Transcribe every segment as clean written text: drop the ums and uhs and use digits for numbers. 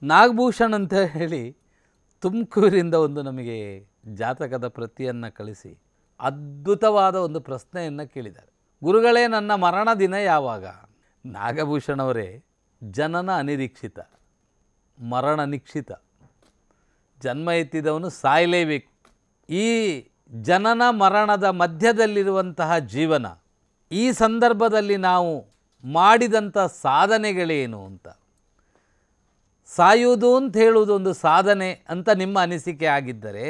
ನಾಗಭೂಷಣ್ ಅಂತ ಹೇಳಿ ತುಮಕೂರಿಂದ ಒಂದು ನಮಗೆ ಜಾತಕದ ಪ್ರತಿಯನ್ನು ಕಳಿಸಿ ಅದ್ಭುತವಾದ ಒಂದು ಪ್ರಶ್ನೆಯನ್ನು ಕೇಳಿದ್ದಾರೆ. ಗುರುಗಳೇ, ನನ್ನ ಮರಣ ದಿನ ಯಾವಾಗ? ನಾಗಭೂಷಣ್ ಅವರೇ, ಜನನ ಅನಿರೀಕ್ಷಿತ, ಮರಣ ನಿಶ್ಚಿತ. ಜನ್ಮ ಎತ್ತಿದವನು ಸಾಯಲೇಬೇಕು. ಈ ಜನನ ಮರಣದ ಮಧ್ಯದಲ್ಲಿರುವಂತಹ ಜೀವನ, ಈ ಸಂದರ್ಭದಲ್ಲಿ ನಾವು ಮಾಡಿದಂಥ ಸಾಧನೆಗಳೇನು ಅಂತ, ಸಾಯುವುದು ಅಂತ ಹೇಳುವುದು ಒಂದು ಸಾಧನೆ ಅಂತ ನಿಮ್ಮ ಅನಿಸಿಕೆ ಆಗಿದ್ದರೆ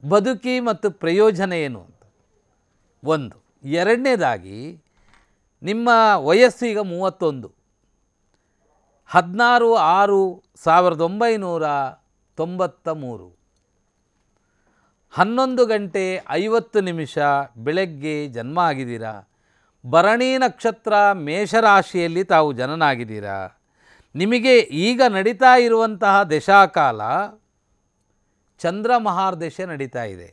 ಬದುಕಿ ಮತ್ತು ಪ್ರಯೋಜನ ಏನು ಅಂತ ಒಂದು. ಎರಡನೇದಾಗಿ, ನಿಮ್ಮ ವಯಸ್ಸು ಈಗ 31, 16/6/1993, 11:50 ಬೆಳಗ್ಗೆ ಜನ್ಮ ಆಗಿದ್ದೀರಾ. ಭರಣಿ ನಕ್ಷತ್ರ ಮೇಷರಾಶಿಯಲ್ಲಿ ತಾವು ಜನನಾಗಿದ್ದೀರಾ. ನಿಮಗೆ ಈಗ ನಡೀತಾ ಇರುವಂತಹ ದಶಾಕಾಲ ಚಂದ್ರ ಮಹಾರ್ದಶೆ ನಡೀತಾ ಇದೆ.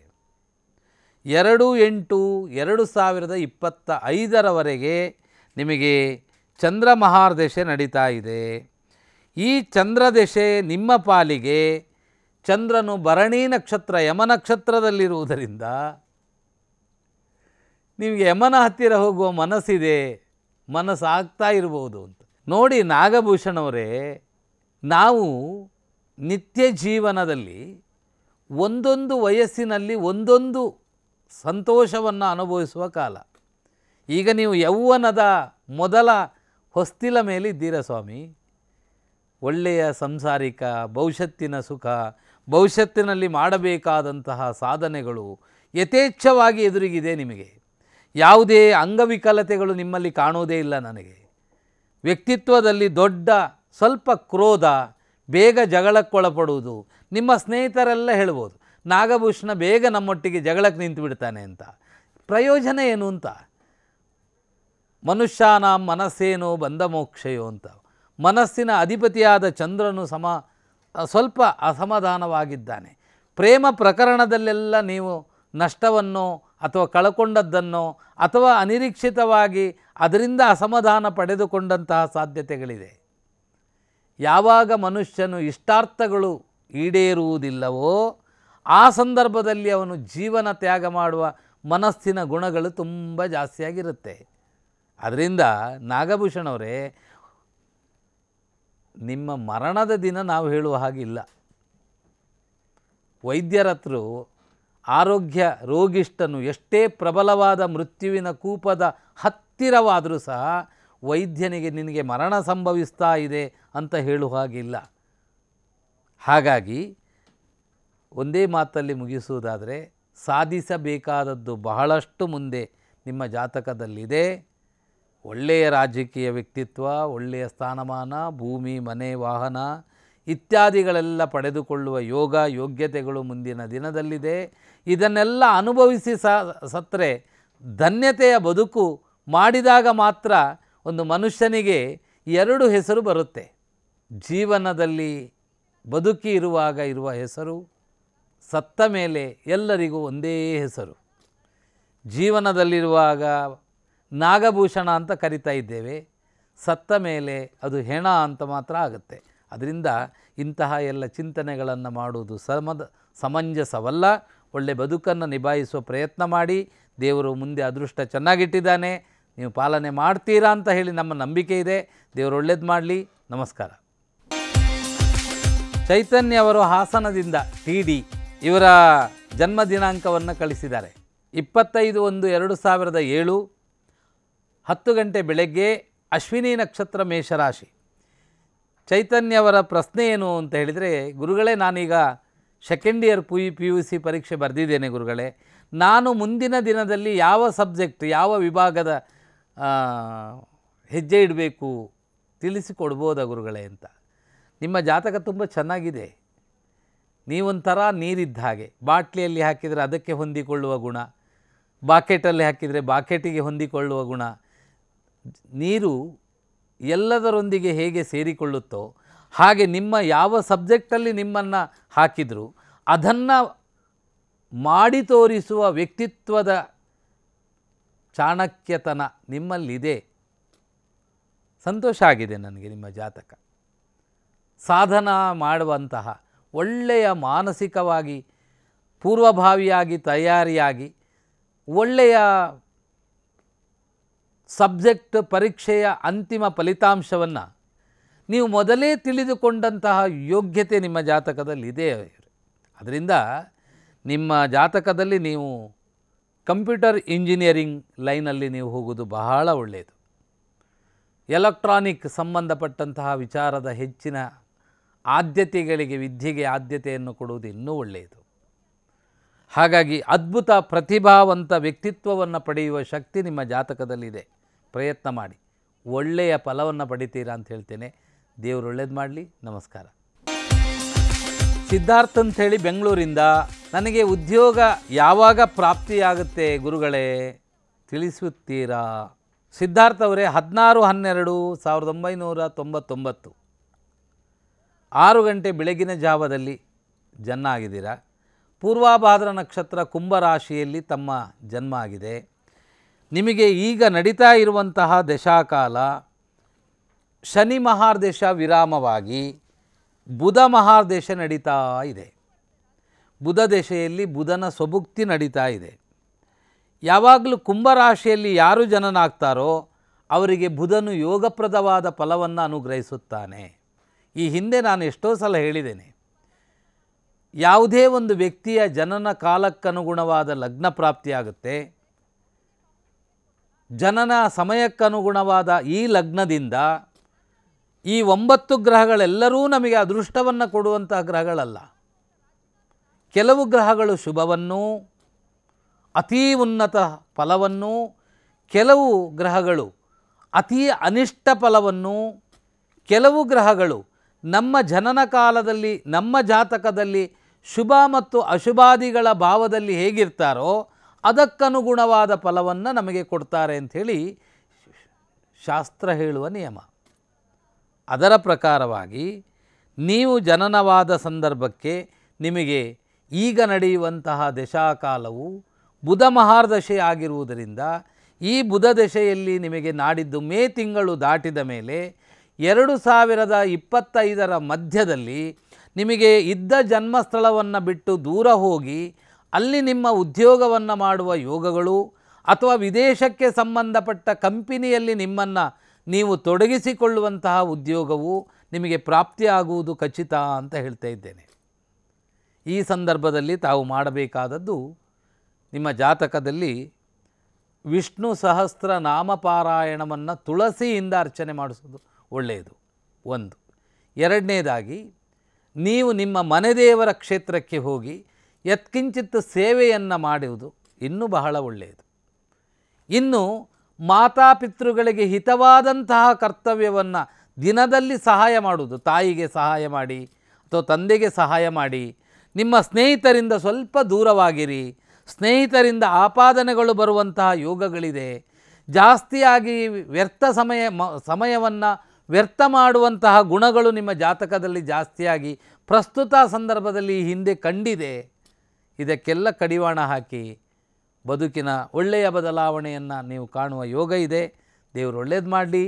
2/8/2025 ನಿಮಗೆ ಚಂದ್ರ ಮಹಾರ್ದಶೆ ನಡೀತಾ ಇದೆ. ಈ ಚಂದ್ರದಶೆ ನಿಮ್ಮ ಪಾಲಿಗೆ ಚಂದ್ರನು ಭರಣಿ ನಕ್ಷತ್ರ ಯಮ ನಕ್ಷತ್ರದಲ್ಲಿರುವುದರಿಂದ ನಿಮಗೆ ಯಮನ ಹತ್ತಿರ ಹೋಗುವ ಮನಸ್ಸಿದೆ, ಮನಸ್ಸಾಗ್ತಾ ಇರ್ಬೋದು ಅಂತ. ನೋಡಿ ನಾಗಭೂಷಣ್ ಅವರೇ, ನಾವು ನಿತ್ಯ ಜೀವನದಲ್ಲಿ ಒಂದೊಂದು ವಯಸ್ಸಿನಲ್ಲಿ ಒಂದೊಂದು ಸಂತೋಷವನ್ನು ಅನುಭವಿಸುವ ಕಾಲ. ಈಗ ನೀವು ಯೌವನದ ಮೊದಲ ಹೊಸ್ತಿಲ ಮೇಲೆ ಇದ್ದೀರಾ ಸ್ವಾಮಿ. ಒಳ್ಳೆಯ ಸಂಸಾರಿಕ ಭವಿಷ್ಯತ್ತಿನ ಸುಖ, ಭವಿಷ್ಯತ್ತಿನಲ್ಲಿ ಮಾಡಬೇಕಾದಂತಹ ಸಾಧನೆಗಳು ಯಥೇಚ್ಛವಾಗಿ ಎದುರಿಗಿದೆ ನಿಮಗೆ. ಯಾವುದೇ ಅಂಗವಿಕಲತೆಗಳು ನಿಮ್ಮಲ್ಲಿ ಕಾಣುವುದೇ ಇಲ್ಲ ನನಗೆ. ವ್ಯಕ್ತಿತ್ವದಲ್ಲಿ ದೊಡ್ಡ ಸ್ವಲ್ಪ ಕ್ರೋಧ, ಬೇಗ ಜಗಳಕ್ಕೊಳಪಡುವುದು. ನಿಮ್ಮ ಸ್ನೇಹಿತರೆಲ್ಲ ಹೇಳ್ಬೋದು, ನಾಗಭೂಷಣ ಬೇಗ ನಮ್ಮೊಟ್ಟಿಗೆ ಜಗಳಕ್ಕೆ ನಿಂತು ಬಿಡ್ತಾನೆ ಅಂತ. ಪ್ರಯೋಜನ ಏನು ಅಂತ? ಮನುಷ್ಯನ ಮನಸ್ಸೇನೋ ಬಂಧ ಮೋಕ್ಷಯೋ ಅಂತ. ಮನಸ್ಸಿನ ಅಧಿಪತಿಯಾದ ಚಂದ್ರನು ಸ್ವಲ್ಪ ಅಸಮಾಧಾನವಾಗಿದ್ದಾನೆ. ಪ್ರೇಮ ಪ್ರಕರಣದಲ್ಲೆಲ್ಲ ನೀವು ನಷ್ಟವನ್ನು ಅಥವಾ ಕಳಕೊಂಡದ್ದನ್ನು ಅಥವಾ ಅನಿರೀಕ್ಷಿತವಾಗಿ ಅದರಿಂದ ಅಸಮಾಧಾನ ಪಡೆದುಕೊಂಡಂತಹ ಸಾಧ್ಯತೆಗಳಿದೆ. ಯಾವಾಗ ಮನುಷ್ಯನು ಇಷ್ಟಾರ್ಥಗಳು ಈಡೇರುವುದಿಲ್ಲವೋ ಆ ಸಂದರ್ಭದಲ್ಲಿ ಅವನು ಜೀವನ ತ್ಯಾಗ ಮಾಡುವ ಮನಸ್ಸಿನ ಗುಣಗಳು ತುಂಬ ಜಾಸ್ತಿಯಾಗಿರುತ್ತೆ. ಅದರಿಂದ ನಾಗಭೂಷಣ್ ಅವರೇ, ನಿಮ್ಮ ಮರಣದ ದಿನ ನಾವು ಹೇಳುವ ಹಾಗಿಲ್ಲ. ವೈದ್ಯರ ಹತ್ರ ಆರೋಗ್ಯ ರೋಗಿಷ್ಠನು ಎಷ್ಟೇ ಪ್ರಬಲವಾದ ಮೃತ್ಯುವಿನ ಕೂಪದ ಹತ್ತಿರವಾದರೂ ಸಹ ವೈದ್ಯನಿಗೆ ನಿನಗೆ ಮರಣ ಸಂಭವಿಸ್ತಾ ಇದೆ ಅಂತ ಹೇಳುವ ಹಾಗಿಲ್ಲ. ಹಾಗಾಗಿ ಒಂದೇ ಮಾತಲ್ಲಿ ಮುಗಿಸುವುದಾದರೆ, ಸಾಧಿಸಬೇಕಾದದ್ದು ಬಹಳಷ್ಟು ಮುಂದೆ ನಿಮ್ಮ ಜಾತಕದಲ್ಲಿದೆ. ಒಳ್ಳೆಯ ರಾಜಕೀಯ ವ್ಯಕ್ತಿತ್ವ, ಒಳ್ಳೆಯ ಸ್ಥಾನಮಾನ, ಭೂಮಿ ಮನೆ ವಾಹನ ಇತ್ಯಾದಿಗಳೆಲ್ಲ ಪಡೆದುಕೊಳ್ಳುವ ಯೋಗ ಯೋಗ್ಯತೆಗಳು ಮುಂದಿನ ದಿನದಲ್ಲಿದೆ. ಇದನ್ನೆಲ್ಲ ಅನುಭವಿಸಿ ಸತ್ತರೆ ಧನ್ಯತೆಯ ಬದುಕು ಮಾಡಿದಾಗ ಮಾತ್ರ ಒಂದು ಮನುಷ್ಯನಿಗೆ 2 ಹೆಸರು ಬರುತ್ತೆ. ಜೀವನದಲ್ಲಿ ಬದುಕಿ ಇರುವಾಗ ಇರುವ ಹೆಸರು, ಸತ್ತ ಮೇಲೆ ಎಲ್ಲರಿಗೂ ಒಂದೇ ಹೆಸರು. ಜೀವನದಲ್ಲಿರುವಾಗ ನಾಗಭೂಷಣ ಅಂತ ಕರಿತಾ ಇದ್ದೇವೆ, ಸತ್ತ ಮೇಲೆ ಅದು ಹೆಣ ಅಂತ ಮಾತ್ರ ಆಗುತ್ತೆ. ಅದರಿಂದ ಇಂತಹ ಎಲ್ಲ ಚಿಂತನೆಗಳನ್ನು ಮಾಡುವುದು ಸಮಂಜಸವಲ್ಲ. ಒಳ್ಳೆ ಬದುಕನ್ನು ನಿಭಾಯಿಸುವ ಪ್ರಯತ್ನ ಮಾಡಿ. ದೇವರು ಮುಂದೆ ಅದೃಷ್ಟ ಚೆನ್ನಾಗಿಟ್ಟಿದ್ದಾನೆ, ನೀವು ಪಾಲನೆ ಮಾಡ್ತೀರಾ ಅಂತ ಹೇಳಿ ನಮ್ಮ ನಂಬಿಕೆ ಇದೆ. ದೇವರು ಒಳ್ಳೇದು ಮಾಡಲಿ. ನಮಸ್ಕಾರ. ಚೈತನ್ಯ ಅವರು ಹಾಸನದಿಂದ TD ಇವರ ಜನ್ಮ ದಿನಾಂಕವನ್ನು ಕಳಿಸಿದ್ದಾರೆ. 25/1/2007 10 ಗಂಟೆ ಬೆಳಗ್ಗೆ, ಅಶ್ವಿನಿ ನಕ್ಷತ್ರ ಮೇಷರಾಶಿ. ಚೈತನ್ಯವರ ಪ್ರಶ್ನೆ ಏನು ಅಂತ ಹೇಳಿದರೆ, ಗುರುಗಳೇ, ನಾನೀಗ ಸೆಕೆಂಡ್ ಇಯರ್ PUC ಪರೀಕ್ಷೆ ಬರೆದಿದ್ದೇನೆ ಗುರುಗಳೇ. ನಾನು ಮುಂದಿನ ದಿನದಲ್ಲಿ ಯಾವ ಸಬ್ಜೆಕ್ಟ್, ಯಾವ ವಿಭಾಗದ ಹೆಜ್ಜೆ ಇಡಬೇಕು ತಿಳಿಸಿಕೊಡ್ಬೋದಾ ಗುರುಗಳೇ ಅಂತ. ನಿಮ್ಮ ಜಾತಕ ತುಂಬ ಚೆನ್ನಾಗಿದೆ. ನೀವೊಂಥರ ನೀರಿದ್ದ ಹಾಗೆ. ಬಾಟ್ಲಿಯಲ್ಲಿ ಹಾಕಿದರೆ ಅದಕ್ಕೆ ಹೊಂದಿಕೊಳ್ಳುವ ಗುಣ, ಬಾಕೆಟಲ್ಲಿ ಹಾಕಿದರೆ ಬಾಕೆಟಿಗೆ ಹೊಂದಿಕೊಳ್ಳುವ ಗುಣ. ನೀರು ಎಲ್ಲದರೊಂದಿಗೆ ಹೇಗೆ ಸೇರಿಕೊಳ್ಳುತ್ತೋ ಹಾಗೆ ನಿಮ್ಮ ಯಾವ ಸಬ್ಜೆಕ್ಟಲ್ಲಿ ನಿಮ್ಮನ್ನು ಹಾಕಿದರೂ ಅದನ್ನು ಮಾಡಿ ತೋರಿಸುವ ವ್ಯಕ್ತಿತ್ವದ ಚಾಣಕ್ಯತನ ನಿಮ್ಮಲ್ಲಿದೆ. ಸಂತೋಷ ಆಗಿದೆ ನನಗೆ ನಿಮ್ಮ ಜಾತಕ. ಸಾಧನ ಮಾಡುವಂತಹ ಒಳ್ಳೆಯ ಮಾನಸಿಕವಾಗಿ ಪೂರ್ವಭಾವಿಯಾಗಿ ತಯಾರಿಯಾಗಿ ಒಳ್ಳೆಯ ಸಬ್ಜೆಕ್ಟ್ ಪರೀಕ್ಷೆಯ ಅಂತಿಮ ಫಲಿತಾಂಶವನ್ನು ನೀವು ಮೊದಲೇ ತಿಳಿದುಕೊಂಡಂತಹ ಯೋಗ್ಯತೆ ನಿಮ್ಮ ಜಾತಕದಲ್ಲಿದೆ. ಅದರಿಂದ ನಿಮ್ಮ ಜಾತಕದಲ್ಲಿ ನೀವು ಕಂಪ್ಯೂಟರ್ ಇಂಜಿನಿಯರಿಂಗ್ ಲೈನಲ್ಲಿ ನೀವು ಹೋಗೋದು ಬಹಳ ಒಳ್ಳೆಯದು. ಎಲೆಕ್ಟ್ರಾನಿಕ್ ಸಂಬಂಧಪಟ್ಟಂತಹ ವಿಚಾರದ ಹೆಚ್ಚಿನ ಆದ್ಯತೆಗಳಿಗೆ ವಿದ್ಯೆಗೆ ಆದ್ಯತೆಯನ್ನು ಕೊಡುವುದು ಇನ್ನೂ ಒಳ್ಳೆಯದು. ಹಾಗಾಗಿ ಅದ್ಭುತ ಪ್ರತಿಭಾವಂತ ವ್ಯಕ್ತಿತ್ವವನ್ನು ಪಡೆಯುವ ಶಕ್ತಿ ನಿಮ್ಮ ಜಾತಕದಲ್ಲಿದೆ. ಪ್ರಯತ್ನ ಮಾಡಿ, ಒಳ್ಳೆಯ ಫಲವನ್ನು ಪಡಿತೀರಾ ಅಂತ ಹೇಳ್ತೇನೆ. ದೇವರು ಒಳ್ಳೇದು ಮಾಡಲಿ. ನಮಸ್ಕಾರ. ಸಿದ್ಧಾರ್ಥ ಅಂಥೇಳಿ ಬೆಂಗಳೂರಿಂದ, ನನಗೆ ಉದ್ಯೋಗ ಯಾವಾಗ ಪ್ರಾಪ್ತಿಯಾಗುತ್ತೆ ಗುರುಗಳೇ ತಿಳಿಸುತ್ತೀರಾ? ಸಿದ್ಧಾರ್ಥ ಅವರೇ, 16/12/1999 6 ಗಂಟೆ ಬೆಳಗಿನ ಜಾವದಲ್ಲಿ ಜನ್ಮ ಆಗಿದ್ದೀರಾ. ಪೂರ್ವಾಭಾದ್ರ ನಕ್ಷತ್ರ ಕುಂಭರಾಶಿಯಲ್ಲಿ ತಮ್ಮ ಜನ್ಮ ಆಗಿದೆ. ನಿಮಗೆ ಈಗ ನಡೀತಾ ಇರುವಂತಹ ದಶಾಕಾಲ ಶನಿ ಮಹಾರ್ದೇಶ ವಿರಾಮವಾಗಿ ಬುಧ ಮಹಾರ್ದೇಶ ನಡೀತಾ ಇದೆ. ಬುಧ ದಶೆಯಲ್ಲಿ ಬುಧನ ಸ್ವಭುಕ್ತಿ ನಡೀತಾ ಇದೆ. ಯಾವಾಗಲೂ ಕುಂಭರಾಶಿಯಲ್ಲಿ ಯಾರು ಜನನಾಗ್ತಾರೋ ಅವರಿಗೆ ಬುಧನು ಯೋಗಪ್ರದವಾದ ಫಲವನ್ನು ಅನುಗ್ರಹಿಸುತ್ತಾನೆ. ಈ ಹಿಂದೆ ನಾನು ಎಷ್ಟೋ ಸಲ ಹೇಳಿದ್ದೇನೆ, ಯಾವುದೇ ಒಂದು ವ್ಯಕ್ತಿಯ ಜನನ ಕಾಲಕ್ಕನುಗುಣವಾದ ಲಗ್ನ ಪ್ರಾಪ್ತಿಯಾಗುತ್ತೆ. ಜನನ ಸಮಯಕ್ಕನುಗುಣವಾದ ಈ ಲಗ್ನದಿಂದ ಈ 9 ಗ್ರಹಗಳೆಲ್ಲರೂ ನಮಗೆ ಅದೃಷ್ಟವನ್ನು ಕೊಡುವಂತಹ ಗ್ರಹಗಳಲ್ಲ. ಕೆಲವು ಗ್ರಹಗಳು ಶುಭವನ್ನು, ಅತೀ ಉನ್ನತ ಫಲವನ್ನು, ಕೆಲವು ಗ್ರಹಗಳು ಅತೀ ಅನಿಷ್ಟ ಫಲವನ್ನು, ಕೆಲವು ಗ್ರಹಗಳು ನಮ್ಮ ಜನನ ಕಾಲದಲ್ಲಿ ನಮ್ಮ ಜಾತಕದಲ್ಲಿ ಶುಭ ಮತ್ತು ಅಶುಭಾದಿಗಳ ಭಾವದಲ್ಲಿ ಹೇಗಿರ್ತಾರೋ ಅದಕ್ಕನುಗುಣವಾದ ಫಲವನ್ನು ನಮಗೆ ಕೊಡ್ತಾರೆ ಅಂಥೇಳಿ ಶಾಸ್ತ್ರ ಹೇಳುವ ನಿಯಮ. ಅದರ ಪ್ರಕಾರವಾಗಿ ನೀವು ಜನನವಾದ ಸಂದರ್ಭಕ್ಕೆ ನಿಮಗೆ ಈಗ ನಡೆಯುವಂತಹ ದಶಾಕಾಲವು ಬುಧ ಮಹಾರ್ದಶೆ ಆಗಿರುವುದರಿಂದ ಈ ಬುಧ ದಶೆಯಲ್ಲಿ ನಿಮಗೆ ನಾಡಿದ್ದು ಮೇ ತಿಂಗಳು ದಾಟಿದ ಮೇಲೆ 2025ರ ಮಧ್ಯದಲ್ಲಿ ನಿಮಗೆ ಇದ್ದ ಜನ್ಮಸ್ಥಳವನ್ನು ಬಿಟ್ಟು ದೂರ ಹೋಗಿ ಅಲ್ಲಿ ನಿಮ್ಮ ಉದ್ಯೋಗವನ್ನು ಮಾಡುವ ಯೋಗಗಳು ಅಥವಾ ವಿದೇಶಕ್ಕೆ ಸಂಬಂಧಪಟ್ಟ ಕಂಪನಿಯಲ್ಲಿ ನಿಮ್ಮನ್ನು ನೀವು ತೊಡಗಿಸಿಕೊಳ್ಳುವಂತಹ ಉದ್ಯೋಗವು ನಿಮಗೆ ಪ್ರಾಪ್ತಿಯಾಗುವುದು ಖಚಿತ ಅಂತ ಹೇಳ್ತಾ ಇದ್ದೇನೆ. ಈ ಸಂದರ್ಭದಲ್ಲಿ ತಾವು ಮಾಡಬೇಕಾದದ್ದು, ನಿಮ್ಮ ಜಾತಕದಲ್ಲಿ ವಿಷ್ಣು ಸಹಸ್ರ ನಾಮಪಾರಾಯಣವನ್ನು ತುಳಸಿಯಿಂದ ಅರ್ಚನೆ ಮಾಡಿಸೋದು ಒಳ್ಳೆಯದು. ಒಂದು. ಎರಡನೇದಾಗಿ, ನೀವು ನಿಮ್ಮ ಮನೆದೇವರ ಕ್ಷೇತ್ರಕ್ಕೆ ಹೋಗಿ ಯತ್ಕಿಂಚಿತ್ ಸೇವೆಯನ್ನು ಮಾಡುವುದು ಇನ್ನೂ ಬಹಳ ಒಳ್ಳೆಯದು. ಇನ್ನು ಮಾತಾಪಿತೃಗಳಿಗೆ ಹಿತವಾದಂತಹ ಕರ್ತವ್ಯವನ್ನು ದಿನದಲ್ಲಿ ಸಹಾಯ ಮಾಡುವುದು, ತಾಯಿಗೆ ಸಹಾಯ ಮಾಡಿ ಅಥವಾ ತಂದೆಗೆ ಸಹಾಯ ಮಾಡಿ. ನಿಮ್ಮ ಸ್ನೇಹಿತರಿಂದ ಸ್ವಲ್ಪ ದೂರವಾಗಿರಿ. ಸ್ನೇಹಿತರಿಂದ ಆಪಾದನೆಗಳು ಬರುವಂತಹ ಯೋಗಗಳಿದೆ. ಜಾಸ್ತಿಯಾಗಿ ಸಮಯವನ್ನು ವ್ಯರ್ಥ ಮಾಡುವಂತಹ ಗುಣಗಳು ನಿಮ್ಮ ಜಾತಕದಲ್ಲಿ ಜಾಸ್ತಿಯಾಗಿ ಪ್ರಸ್ತುತ ಸಂದರ್ಭದಲ್ಲಿ ಹಿಂದೆ ಕಂಡಿದೆ. ಇದಕ್ಕೆಲ್ಲ ಕಡಿವಾಣ ಹಾಕಿ ಬದುಕಿನ ಒಳ್ಳೆಯ ಬದಲಾವಣೆಯನ್ನು ನೀವು ಕಾಣುವ ಯೋಗ ಇದೆ. ದೇವರು ಒಳ್ಳೇದು ಮಾಡಲಿ.